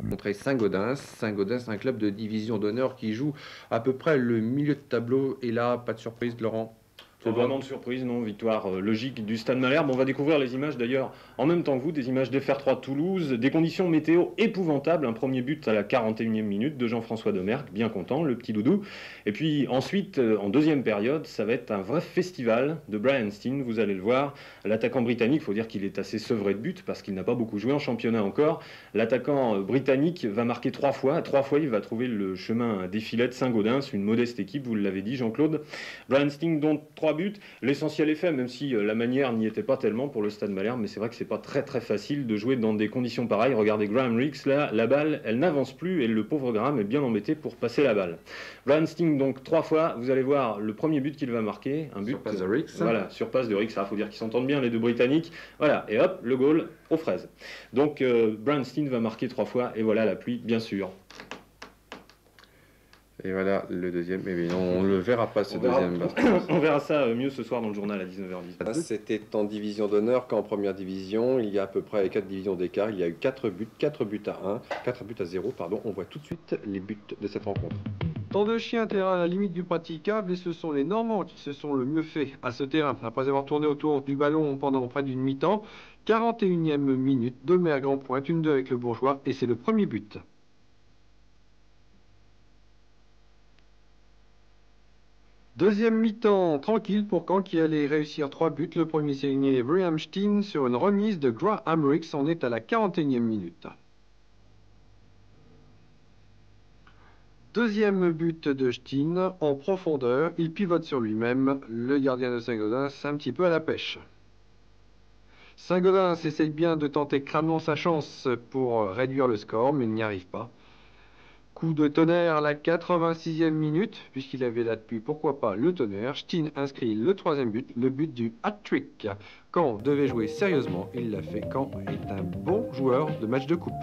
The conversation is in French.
Montrer Saint-Gaudens. Saint-Gaudens, un club de division d'honneur qui joue à peu près le milieu de tableau. Et là, pas de surprise, Laurent. Pas vraiment de surprise, non. Victoire logique du Stade Malherbe. On va découvrir les images d'ailleurs en même temps que vous, des images d'FR3 Toulouse, des conditions météo épouvantables. Un premier but à la 41e minute de Jean-François Domergue, bien content, le petit doudou. Et puis ensuite, en deuxième période, ça va être un vrai festival de Brian Stein, vous allez le voir. L'attaquant britannique, il faut dire qu'il est assez sevré de buts parce qu'il n'a pas beaucoup joué en championnat encore. L'attaquant britannique va marquer 3 fois. 3 fois, il va trouver le chemin des filets de Saint-Gaudens, une modeste équipe, vous l'avez dit, Jean-Claude. Brian Stein, dont 3 buts. L'essentiel est fait, même si la manière n'y était pas tellement pour le Stade Malherbe, mais c'est vrai que c'est pas très facile de jouer dans des conditions pareilles. Regardez Graham Rix, là, la balle, elle n'avance plus et le pauvre Graham est bien embêté pour passer la balle. Brian Stein, donc 3 fois, vous allez voir le premier but qu'il va marquer, un but sur passe de Rix. Voilà, sur passe de Rix, il faut dire qu'ils s'entendent bien les deux Britanniques. Voilà, et hop, le goal aux fraises. Donc Brian Stein va marquer 3 fois et voilà la pluie, bien sûr. Et voilà le deuxième. Mais bien, on ne le verra pas ce deuxième. On verra ça mieux ce soir dans le journal à 19h10. C'était en division d'honneur qu'en première division. Il y a à peu près 4 divisions d'écart. Il y a eu 4 buts à 1, 4 buts à 0. Pardon. On voit tout de suite les buts de cette rencontre. Temps de chien, terrain à la limite du praticable, et ce sont les Normands qui se sont le mieux fait à ce terrain. Après avoir tourné autour du ballon pendant près d'une mi-temps, 41e minute, Domergue en pointe, 1-2 avec le Bourgeois, et c'est le premier but. Deuxième mi-temps, tranquille pour Caen qui allait réussir 3 buts. Le premier signé Brian Stein sur une remise de Graham Rix. On est à la 41e minute. Deuxième but de Stein en profondeur. Il pivote sur lui-même. Le gardien de Saint-Gaudens un petit peu à la pêche. Saint-Gaudens essaye bien de tenter crânement sa chance pour réduire le score, mais il n'y arrive pas. Coup de tonnerre à la 86e minute, puisqu'il avait là depuis, pourquoi pas, le tonnerre. Stein inscrit le troisième but, le but du hat-trick. Caen devait jouer sérieusement, il l'a fait. Caen est un bon joueur de match de coupe.